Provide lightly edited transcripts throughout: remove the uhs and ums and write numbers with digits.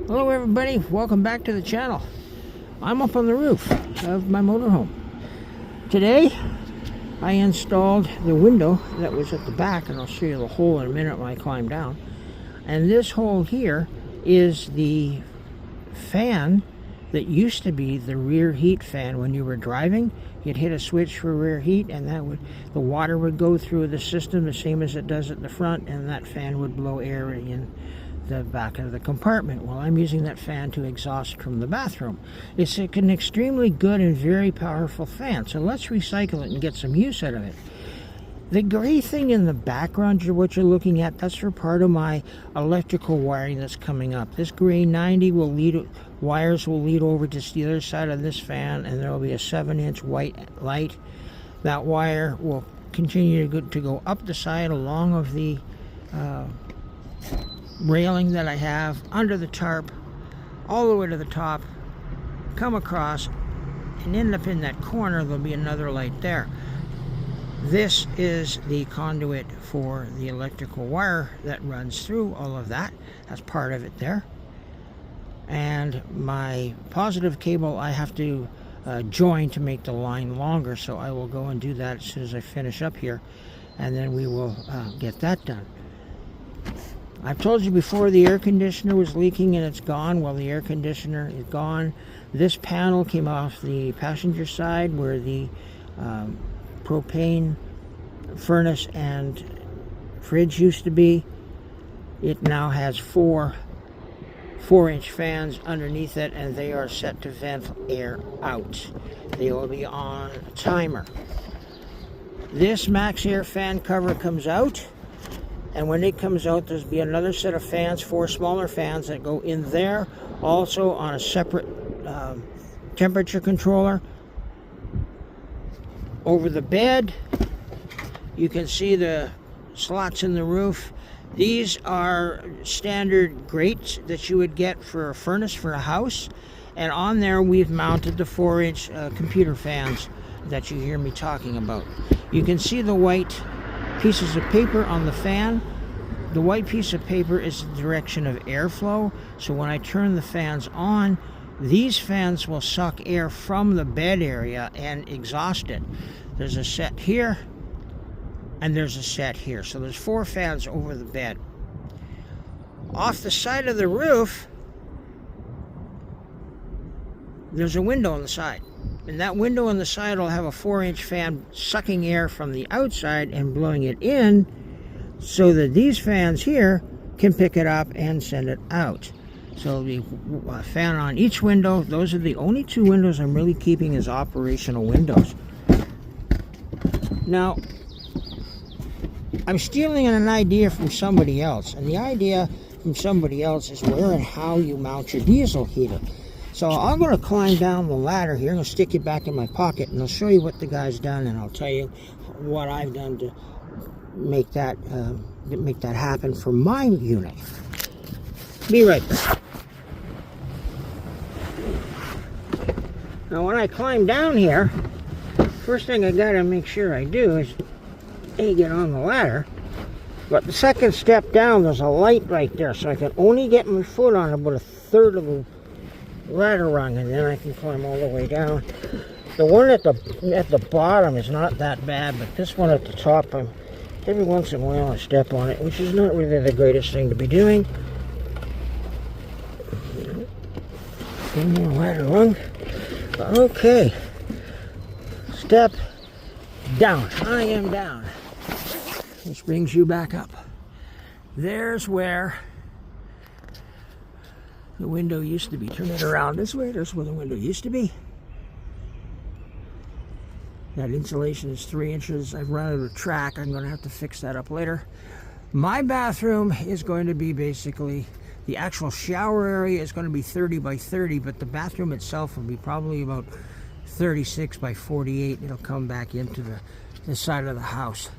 Hello everybody, welcome back to the channel. I'm up on the roof of my motorhome. Today I installed the window that was at the back, and I'll show you the hole in a minute when I climb down. And this hole here is the fan that used to be the rear heat fan. When you were driving, you'd hit a switch for rear heat, and the water would go through the system the same as it does at the front, and that fan would blow air in the back of the compartment. Well, I'm using that fan to exhaust from the bathroom. It's an extremely good and very powerful fan, so let's recycle it and get some use out of it. The gray thing in the background, what you're looking at, that's for part of my electrical wiring that's coming up. This gray 90 wires will lead over to the other side of this fan, and there will be a 7-inch white light. That wire will continue to go up the side along of the railing that I have under the tarp, all the way to the top, come across and end up in that corner. There'll be another light there. This is the conduit for the electrical wire that runs through all of that. That's part of it there. And my positive cable I have to join to make the line longer, so I will go and do that as soon as I finish up here, and then we will get that done. I've told you before the air conditioner was leaking and it's gone. Well, the air conditioner is gone. This panel came off the passenger side where the propane furnace and fridge used to be. It now has four 4-inch fans underneath it, and they are set to vent air out. They will be on a timer. This MaxxAir fan cover comes out, and when it comes out, there's be another set of fans, 4 smaller fans that go in there, also on a separate temperature controller. Over the bed, you can see the slots in the roof. These are standard grates that you would get for a furnace for a house, and on there we've mounted the 4-inch computer fans that you hear me talking about. You can see the white pieces of paper on the fan. The white piece of paper is the direction of airflow, so when I turn the fans on, these fans will suck air from the bed area and exhaust it. There's a set here, and there's a set here, so there's 4 fans over the bed. Off the side of the roof, there's a window on the side, and that window on the side will have a 4-inch fan sucking air from the outside and blowing it in, so that these fans here can pick it up and send it out. So the fan on each window. Those are the only 2 windows I'm really keeping as operational windows. Now, I'm stealing an idea from somebody else, and the idea from somebody else is where and how you mount your diesel heater. So I'm going to climb down the ladder here. I'm going to stick it back in my pocket, and I'll show you what the guy's done, and I'll tell you what I've done to make that happen for my unit. Be right back. Now, when I climb down here, first thing I got to make sure I do is get on the ladder. But the second step down, there's a light right there, so I can only get my foot on about a third of the ladder rung, and then I can climb all the way down. The one at the bottom is not that bad, but this one at the top, every once in a while I step on it, which is not really the greatest thing to be doing. One more ladder rung. Okay. Step down. I am down. Which brings you back up. There's where the window used to be. Turn it around this way. There's where the window used to be. That insulation is 3 inches. I've run out of track. I'm going to have to fix that up later. My bathroom is going to be basically, the actual shower area is going to be 30 by 30, but the bathroom itself will be probably about 36 by 48. It'll come back into the side of the house.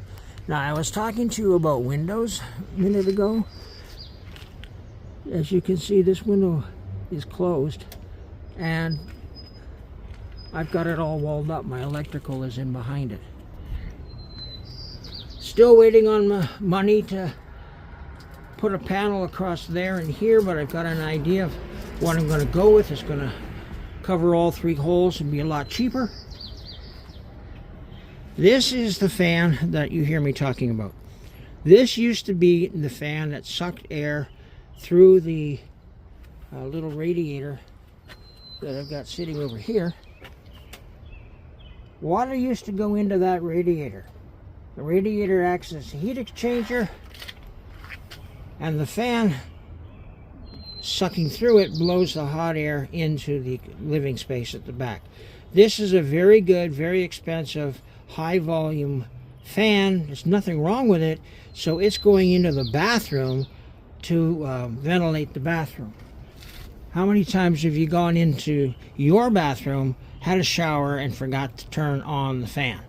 Now, I was talking to you about windows a minute ago. As you can see, this window is closed, and I've got it all walled up. My electrical is in behind it. Still waiting on my money to put a panel across there and here, but I've got an idea of What I'm going to go with is going to cover all 3 holes and be a lot cheaper. This is the fan that you hear me talking about. This used to be the fan that sucked air through the little radiator that I've got sitting over here. Water used to go into that radiator. The radiator acts as a heat exchanger, and the fan sucking through it blows the hot air into the living space at the back. This is a very good, very expensive, high volume fan. There's nothing wrong with it, so it's going into the bathroom to ventilate the bathroom. How many times have you gone into your bathroom, had a shower, and forgot to turn on the fan?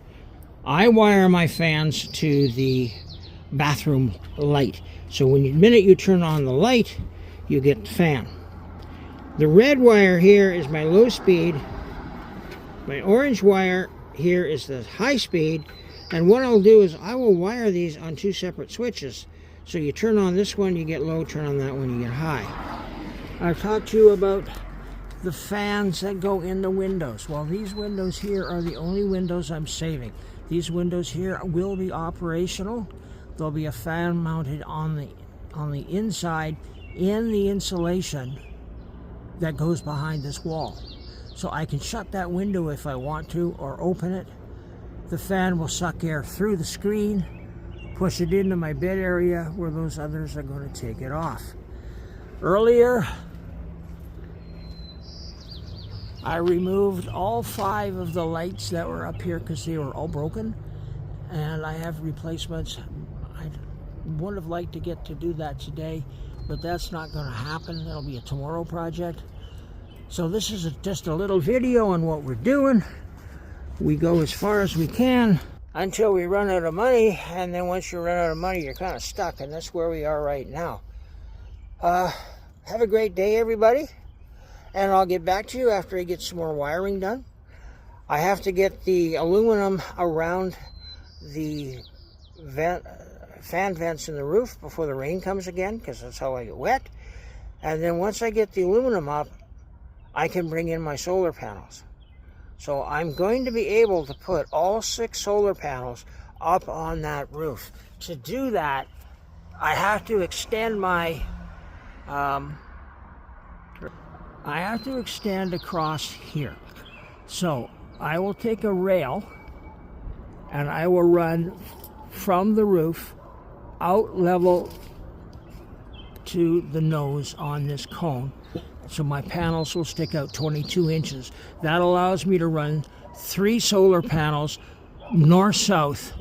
I wire my fans to the bathroom light, so when the minute you turn on the light, you get the fan. The red wire here is my low speed. My orange wire here is the high speed, and what I'll do is I will wire these on 2 separate switches. So you turn on this one, you get low, turn on that one, you get high. I've talked to you about the fans that go in the windows. Well, these windows here are the only windows I'm saving. These windows here will be operational. There'll be a fan mounted on the inside in the insulation that goes behind this wall. So I can shut that window if I want to, or open it. The fan will suck air through the screen, push it into my bed area where those others are going to take it off. Earlier, I removed all 5 of the lights that were up here because they were all broken, and I have replacements. I would have liked to get to do that today, but that's not going to happen. That'll be a tomorrow project. So this is just a little video on what we're doing. We go as far as we can until we run out of money, and then once you run out of money, you're kind of stuck, and that's where we are right now. Have a great day, everybody, and I'll get back to you after I get some more wiring done. I have to get the aluminum around the fan vents in the roof before the rain comes again, because that's how I get wet. And then once I get the aluminum up, I can bring in my solar panels. So I'm going to be able to put all 6 solar panels up on that roof. To do that, I have to extend my I have to extend across here. So I will take a rail and I will run from the roof out level to the nose on this cone. So my panels will stick out 22 inches. That allows me to run 3 solar panels north-south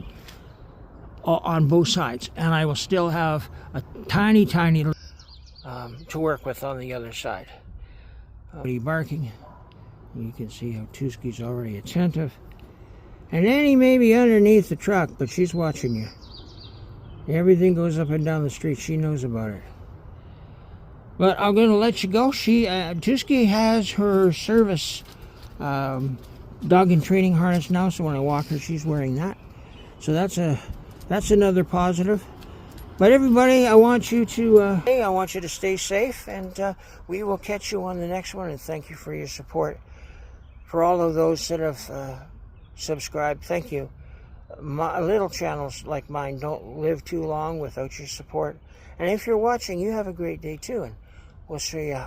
on both sides. And I will still have a tiny to work with on the other side. Barking. You can see how Tuski's already attentive. And Annie may be underneath the truck, but she's watching you. Everything goes up and down the street. She knows about it. But I'm going to let you go. Tusky has her service dog and training harness now, so when I walk her, she's wearing that. So that's another positive. But everybody, I want you to stay safe, and we will catch you on the next one. And thank you for your support. For all of those that have subscribed, thank you. Little channels like mine don't live too long without your support. And if you're watching, you have a great day too. And we'll show you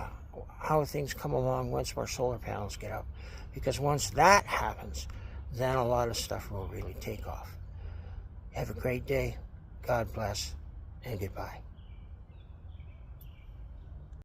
how things come along once more solar panels get up. Because once that happens, then a lot of stuff will really take off. Have a great day. God bless. And goodbye.